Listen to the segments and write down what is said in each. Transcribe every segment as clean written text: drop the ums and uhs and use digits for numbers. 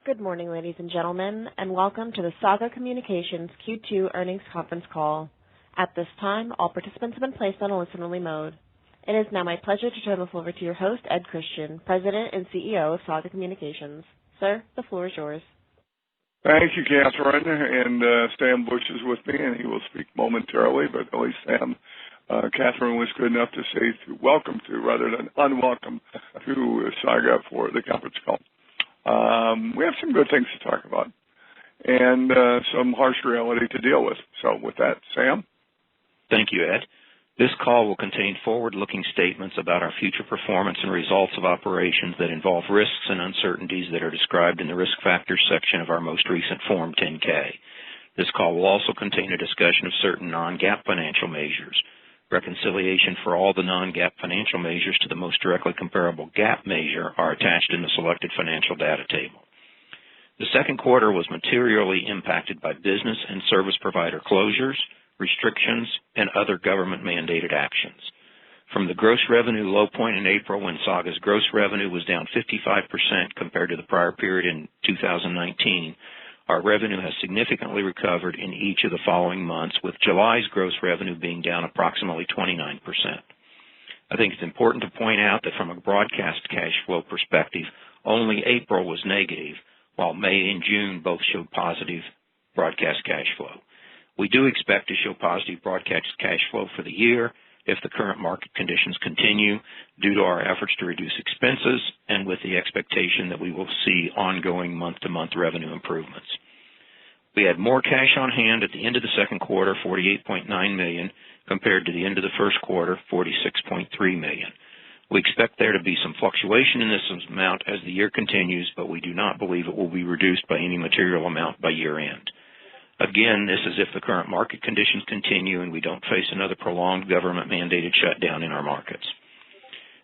Good morning, ladies and gentlemen, and welcome to the Saga Communications Q2 earnings conference call. At this time, all participants have been placed on a listen-only mode. It is now my pleasure to turn the floor over to your host, Ed Christian, President and CEO of Saga Communications. Sir, the floor is yours. Thank you, Catherine, and Sam Bush is with me, and he will speak momentarily, but at least Catherine was good enough to say welcome to, rather than unwelcome, to Saga for the conference call. We have some good things to talk about and some harsh reality to deal with. So with that, Sam? Thank you, Ed. This call will contain forward-looking statements about our future performance and results of operations that involve risks and uncertainties that are described in the Risk Factors section of our most recent Form 10-K. This call will also contain a discussion of certain non-GAAP financial measures. Reconciliation for all the non-GAAP financial measures to the most directly comparable GAAP measure are attached in the selected financial data table. The second quarter was materially impacted by business and service provider closures, restrictions, and other government-mandated actions. From the gross revenue low point in April, when Saga's gross revenue was down 55% compared to the prior period in 2019, our revenue has significantly recovered in each of the following months, with July's gross revenue being down approximately 29%. I think it's important to point out that from a broadcast cash flow perspective, only April was negative, while May and June both showed positive broadcast cash flow. We do expect to show positive broadcast cash flow for the year if the current market conditions continue, due to our efforts to reduce expenses and with the expectation that we will see ongoing month-to-month revenue improvements. We had more cash on hand at the end of the second quarter, $48.9 million, compared to the end of the first quarter, $46.3 million. We expect there to be some fluctuation in this amount as the year continues, but we do not believe it will be reduced by any material amount by year-end. Again, this is if the current market conditions continue and we don't face another prolonged government-mandated shutdown in our markets.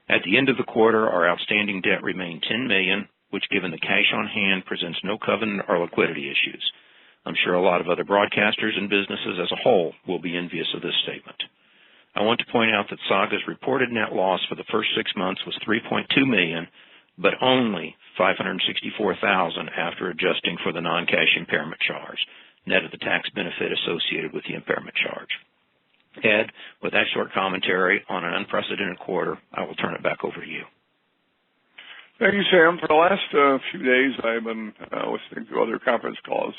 At the end of the quarter, our outstanding debt remained $10 million, which, given the cash on hand, presents no covenant or liquidity issues. I'm sure a lot of other broadcasters and businesses as a whole will be envious of this statement. I want to point out that Saga's reported net loss for the first 6 months was $3.2 million, but only $564,000 after adjusting for the non-cash impairment charge, net of the tax benefit associated with the impairment charge. Ed, with that short commentary on an unprecedented quarter, I will turn it back over to you. Thank you, Sam. For the last few days, I've been listening to other conference calls,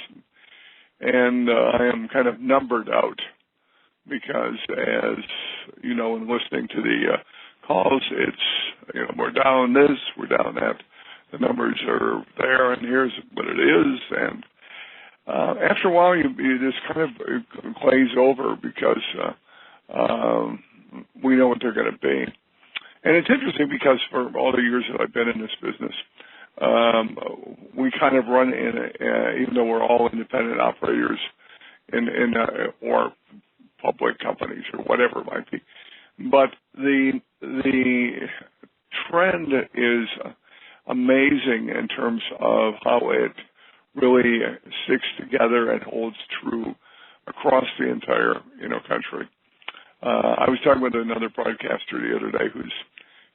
and I am kind of numbered out because, as you know, in listening to the calls, it's, we're down this, we're down that. The numbers are there, and here's what it is, and after a while, you just kind of glaze over because we know what they're going to be. And it's interesting because for all the years that I've been in this business, we kind of run even though we're all independent operators or public companies or whatever it might be. But the trend is amazing in terms of how it really sticks together and holds true across the entire, country. I was talking with another broadcaster the other day who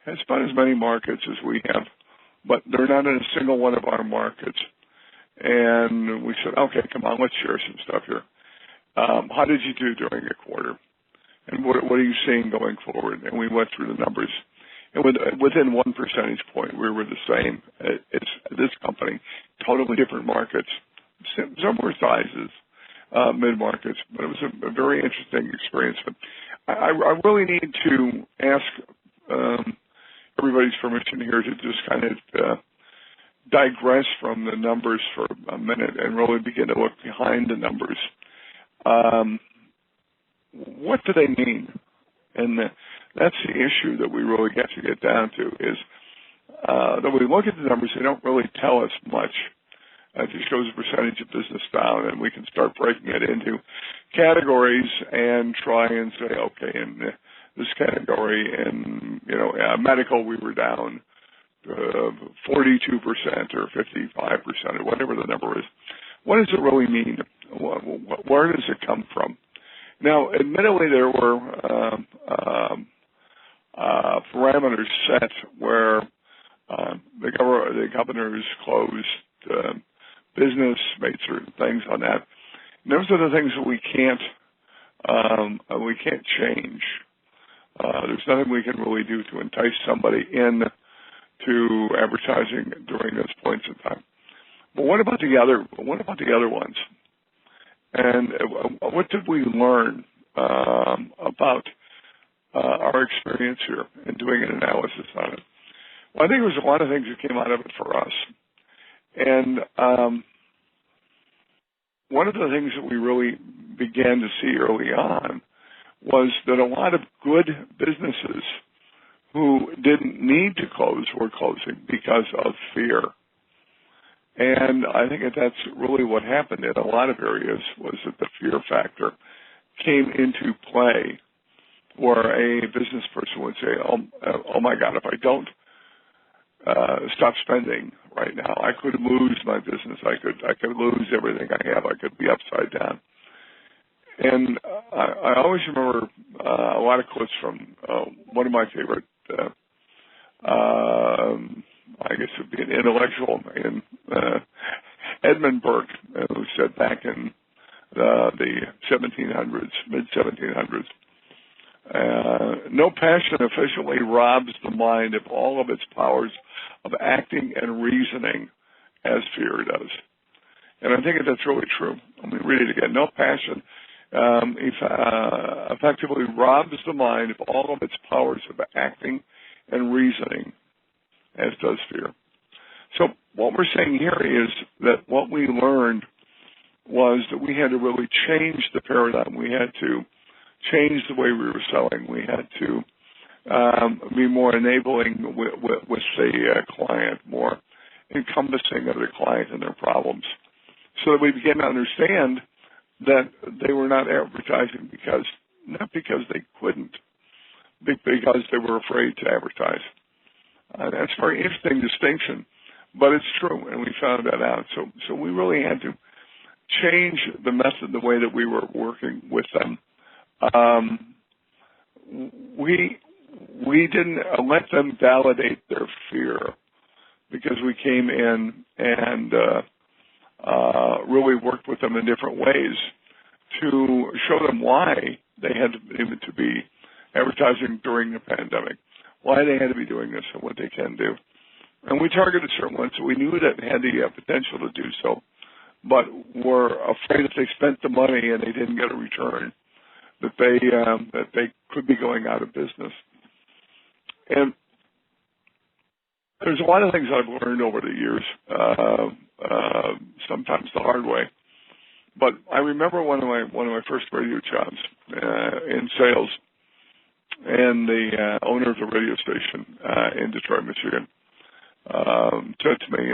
has about as many markets as we have, but they're not in a single one of our markets. And we said, okay, come on, let's share some stuff here. How did you do during the quarter? And what are you seeing going forward? And we went through the numbers. And within 1 percentage point, we were the same as this company. Totally different markets, similar sizes, mid-markets, but it was a very interesting experience. But I really need to ask everybody's permission here to just kind of digress from the numbers for a minute and really begin to look behind the numbers. What do they mean? And that's the issue that we really get to get down to is that we look at the numbers, they don't really tell us much. It just shows the percentage of business down, and we can start breaking it into categories and try and say, okay, in this category, in medical, we were down 42% or 55% or whatever the number is. What does it really mean? Where does it come from? Now, admittedly, there were parameters set where the governors closed business, made certain things on that. And those are the things that we can't change. There's nothing we can really do to entice somebody in to advertising during those points in time. But what about the other ones? And what did we learn about our experience here in doing an analysis on it? Well, I think there was a lot of things that came out of it for us. And one of the things that we really began to see early on was that a lot of good businesses who didn't need to close were closing because of fear. And I think that's really what happened in a lot of areas, was that the fear factor came into play, where a business person would say, oh my God, if I don't stop spending right now, I could lose my business. I could lose everything I have. I could be upside down. And I always remember a lot of quotes from one of my favorite, I guess it would be an intellectual, in Edmund Burke, who said back in the 1700s, mid-1700s, no passion efficiently robs the mind of all of its powers of acting and reasoning as fear does. And I think that's really true. Let me read it again. No passion effectively robs the mind of all of its powers of acting and reasoning as does fear. So what we're saying here is that what we learned was that we had to really change the paradigm. We had to change the way we were selling. We had to be more enabling with the client, more encompassing of the client and their problems, so that we began to understand that they were not advertising not because they couldn't, because they were afraid to advertise. That's a very interesting distinction, but it's true, and we found that out. So we really had to change the method, the way that we were working with them. We didn't let them validate their fear, because we came in and really worked with them in different ways to show them why they had to be advertising during the pandemic, why they had to be doing this and what they can do. And we targeted certain ones, so we knew that had the potential to do so, but were afraid if they spent the money and they didn't get a return, that they could be going out of business. And there's a lot of things I've learned over the years, sometimes the hard way. But I remember one of my first radio jobs in sales, and the owner of the radio station in Detroit, Michigan, said to me,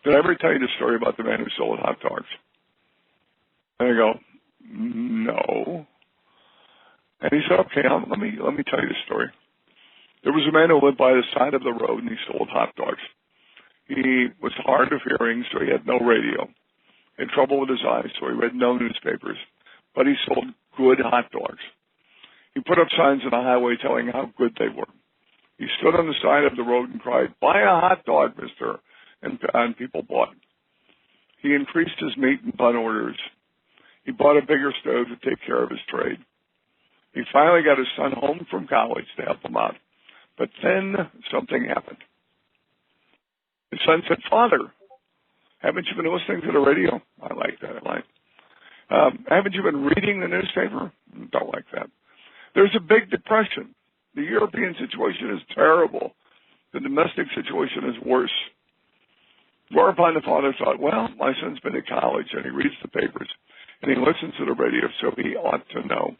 "Did I ever tell you the story about the man who sold hot dogs?" And I go, "No." And he said, "Okay, let me tell you the story. There was a man who lived by the side of the road, and he sold hot dogs. He was hard of hearing, so he had no radio. He had trouble with his eyes, so he read no newspapers. But he sold good hot dogs. He put up signs on the highway telling how good they were. He stood on the side of the road and cried, 'Buy a hot dog, mister,' and people bought. He increased his meat and bun orders. He bought a bigger stove to take care of his trade. He finally got his son home from college to help him out. But then something happened. His son said, 'Father, haven't you been listening to the radio?' I like that line. 'Haven't you been reading the newspaper?' Don't like that. 'There's a big depression. The European situation is terrible. The domestic situation is worse.' Whereupon the father thought, well, my son's been to college, and he reads the papers, and he listens to the radio, so he ought to know.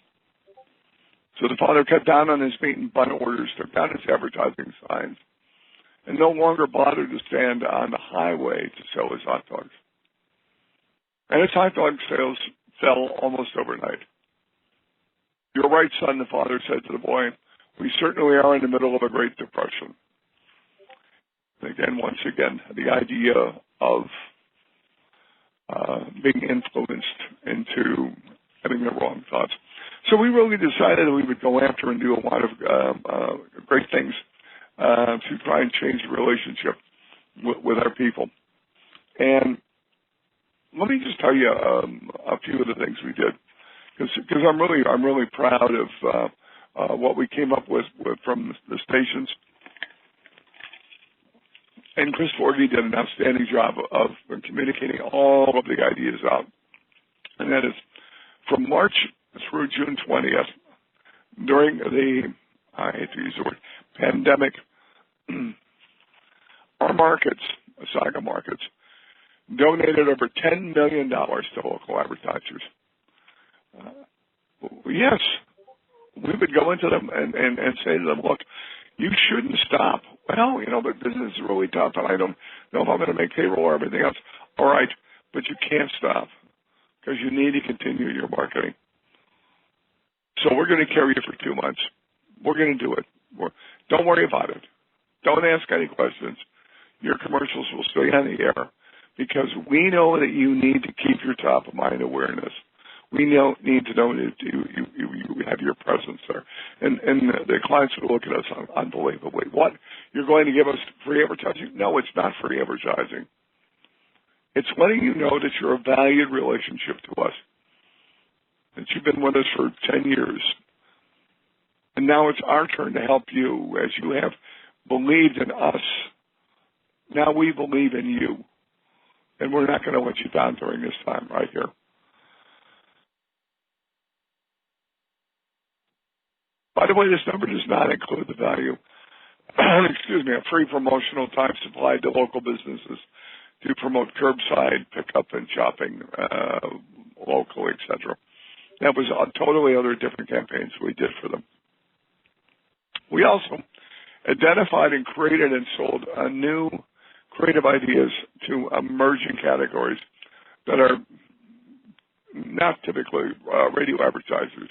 So the father cut down on his meat and bun orders, took down his advertising signs, and no longer bothered to stand on the highway to sell his hot dogs. And his hot dog sales fell almost overnight. 'You're right, son,' the father said to the boy. 'We certainly are in the middle of a Great Depression.'" And again, once again, the idea of being influenced into having the wrong thoughts. So we really decided that we would go after and do a lot of great things to try and change the relationship with our people. And let me just tell you a few of the things we did, because I'm really proud of what we came up with from the stations. And Chris Forgy did an outstanding job of communicating all of the ideas out. And that is from March through June 20th, during the, I hate to use the word, pandemic, our markets, Saga markets, donated over $10 million to local advertisers. Yes, we would go into them and say to them, look, you shouldn't stop. Well, but business is really tough, and I don't know if I'm going to make payroll or everything else. All right, but you can't stop because you need to continue your marketing. So we're going to carry you for 2 months. We're going to do it. Don't worry about it. Don't ask any questions. Your commercials will stay on the air because we know that you need to keep your top of mind awareness. We need to know that you have your presence there. And the clients will look at us unbelievably. What? You're going to give us free advertising? No, it's not free advertising. It's letting you know that you're a valued relationship to us, that you've been with us for 10 years. And now it's our turn to help you as you have believed in us. Now we believe in you. And we're not going to let you down during this time right here. By the way, this number does not include the value, of free promotional time supplied to local businesses to promote curbside pickup and shopping locally, etc. That was totally other different campaigns we did for them. We also identified and created and sold new creative ideas to emerging categories that are not typically radio advertisers.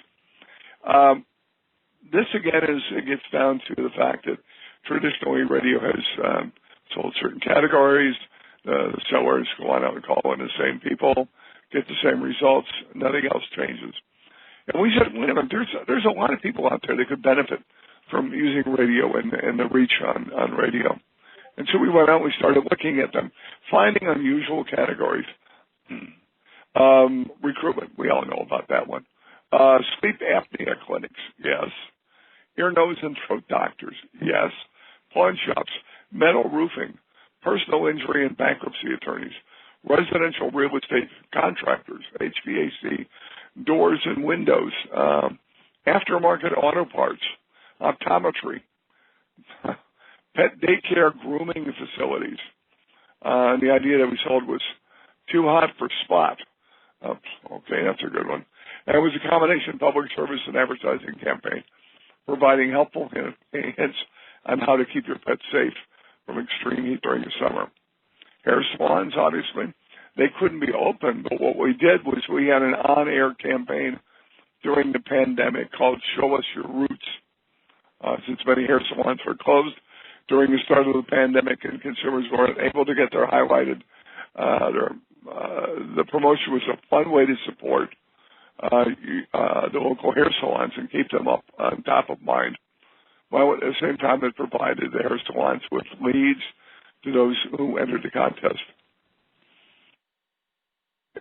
This, again, it gets down to the fact that traditionally radio has sold certain categories. The sellers go on out and call in the same people, get the same results. Nothing else changes. And we said, wait a minute, there's a lot of people out there that could benefit from using radio and the reach on radio. And so we went out and we started looking at them, finding unusual categories. Recruitment, we all know about that one. Sleep apnea clinics, yes. Ear, nose, and throat doctors, yes. Pawn shops, metal roofing, personal injury and bankruptcy attorneys, residential real estate contractors, HVAC, doors and windows, aftermarket auto parts, optometry, pet daycare grooming facilities. And the idea that we sold was too hot for spot. Okay, that's a good one. And it was a combination public service and advertising campaign, providing helpful hints on how to keep your pet safe from extreme heat during the summer. Hair salons, obviously, they couldn't be open, but what we did was we had an on-air campaign during the pandemic called Show Us Your Roots. Since many hair salons were closed during the start of the pandemic and consumers weren't able to get their highlighted, the promotion was a fun way to support the local hair salons and keep them up on top of mind. While at the same time it provided the hair salons with leads to those who entered the contest.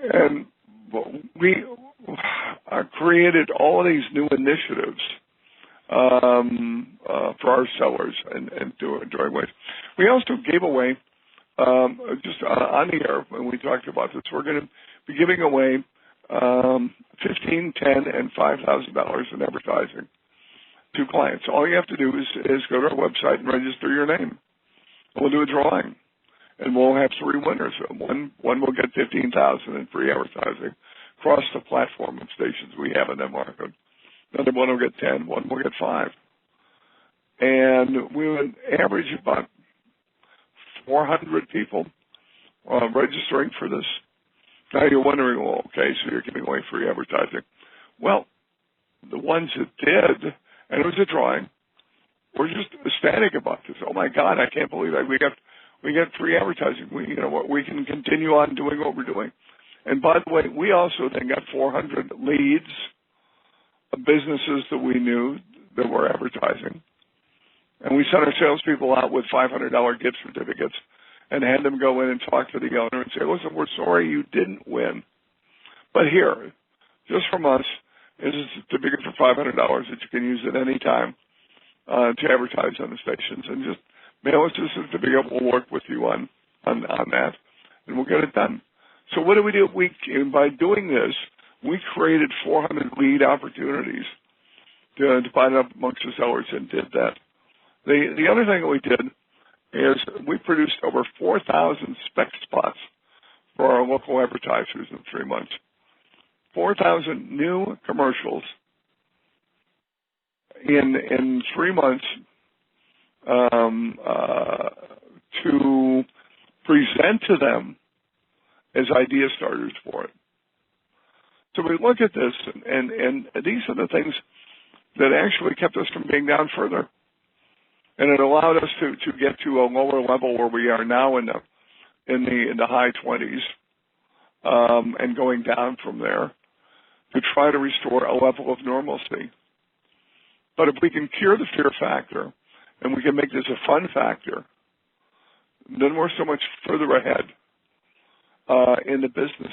And we created all of these new initiatives for our sellers and during ways. We also gave away, just on the air when we talked about this, we're going to be giving away $15, $10, and $5,000 in advertising to clients. All you have to do is go to our website and register your name. We'll do a drawing, and we'll have 3 winners. One will get $15,000 in free advertising across the platform of stations we have in that market. Another one will get 10, one will get 5. And we would average about 400 people registering for this. Now you're wondering, well, okay, so you're giving away free advertising. Well, the ones that did, and it was a drawing, were just ecstatic about this. Oh my God, I can't believe that we got free advertising. We can continue on doing what we're doing. And by the way, we also then got 400 leads of businesses that we knew that were advertising. And we sent our salespeople out with $500 gift certificates and had them go in and talk to the owner and say, listen, we're sorry you didn't win. But here, just from us, is a certificate for $500 that you can use at any time to advertise on the stations. And just mail us this certificate. We'll work with you on that, and we'll get it done. So what do? By doing this, we created 400 lead opportunities to divide it up amongst the sellers and did that. The other thing that we did is we produced over 4,000 spec spots for our local advertisers in 3 months. 4,000 new commercials in 3 months to present to them as idea starters for it. So we look at this, and these are the things that actually kept us from being down further. And it allowed us to get to a lower level where we are now in the high 20s, and going down from there to try to restore a level of normalcy. But if we can cure the fear factor and we can make this a fun factor, then we're so much further ahead in the business.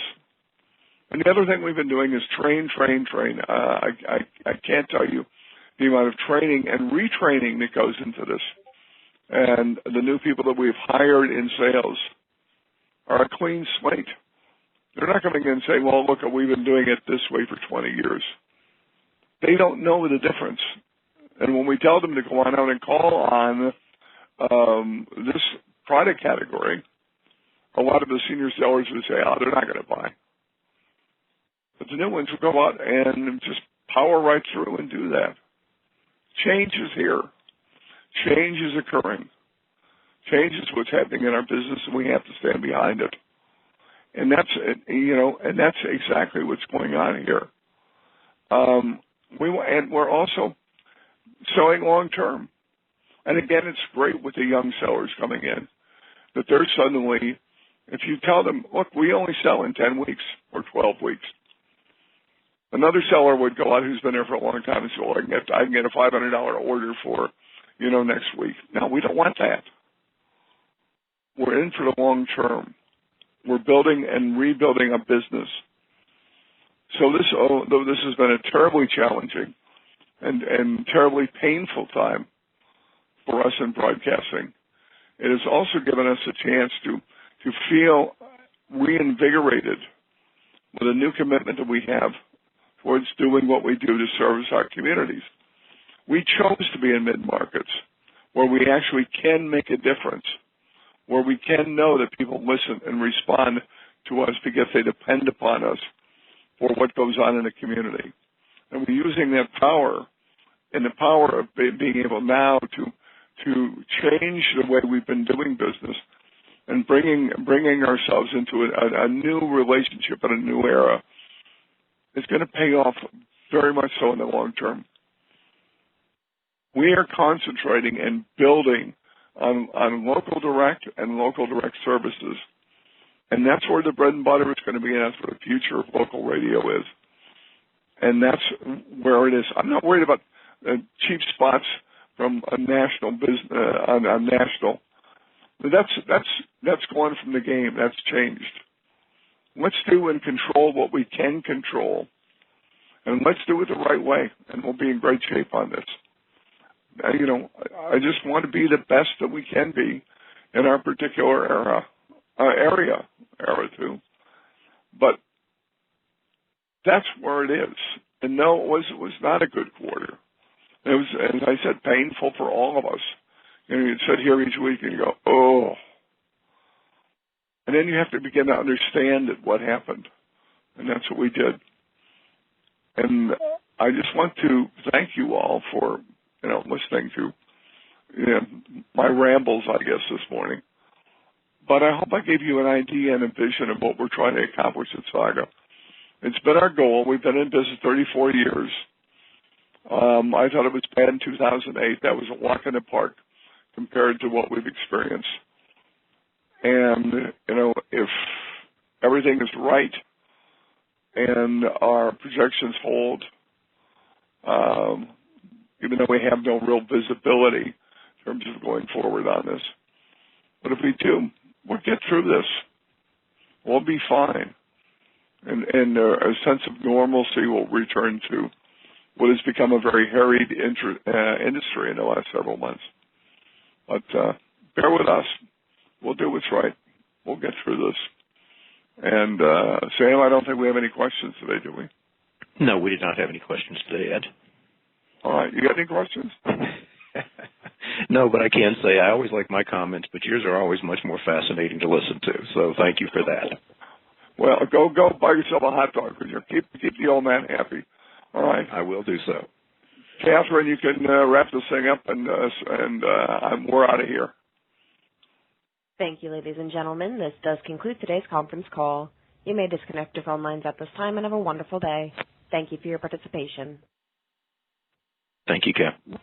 And the other thing we've been doing is train. I can't tell you the amount of training and retraining that goes into this. And the new people that we've hired in sales are a clean slate. They're not coming in and saying, well, look, we've been doing it this way for 20 years. They don't know the difference. And when we tell them to go on out and call on this product category, a lot of the senior sellers would say, oh, they're not going to buy. But the new ones will go out and just power right through and do that. Change is here. Change is occurring. Change is what's happening in our business, and we have to stand behind it. And that's exactly what's going on here. We're also selling long term. And again, it's great with the young sellers coming in that they're suddenly, if you tell them, look, we only sell in 10 weeks or 12 weeks. Another seller would go out who's been there for a long time and say, well, I can get a $500 order for, next week. No, we don't want that. We're in for the long term. We're building and rebuilding a business. So though this has been a terribly challenging and terribly painful time for us in broadcasting, it has also given us a chance to feel reinvigorated with a new commitment that we have towards doing what we do to service our communities. We chose to be in mid-markets where we actually can make a difference, where we can know that people listen and respond to us because they depend upon us for what goes on in the community. And we're using that power and the power of being able now to change the way we've been doing business and bringing ourselves into a new relationship and a new era is going to pay off very much so in the long term. We are concentrating and building on local direct and local direct services. And that's where the bread and butter is going to be, and that's where the future of local radio is. And that's where it is. I'm not worried about cheap spots from a national business on national. That's gone from the game. That's changed. Let's do and control what we can control, and let's do it the right way, and we'll be in great shape on this. I just want to be the best that we can be in our particular area too. But that's where it is. And no, it was not a good quarter. It was, as I said, painful for all of us. You sit here each week and you go, oh. And then you have to begin to understand what happened. And that's what we did. And I just want to thank you all for, listening to my rambles, I guess, this morning. But I hope I gave you an idea and a vision of what we're trying to accomplish at Saga. It's been our goal. We've been in business 34 years. I thought it was bad in 2008. That was a walk in the park compared to what we've experienced. And, if everything is right and our projections hold, even though we have no real visibility in terms of going forward on this. But if we do, we'll get through this. We'll be fine. And a sense of normalcy will return to what has become a very harried industry in the last several months. But bear with us. We'll do what's right. We'll get through this. And Sam, I don't think we have any questions today, do we? No, we did not have any questions today, Ed. All right. You got any questions? No, but I can say I always like my comments, but yours are always much more fascinating to listen to. So thank you for that. Well, go buy yourself a hot dog because you keep the old man happy. All right. I will do so. Catherine, you can wrap this thing up, and we're out of here. Thank you, ladies and gentlemen. This does conclude today's conference call. You may disconnect your phone lines at this time and have a wonderful day. Thank you for your participation. Thank you, Cap.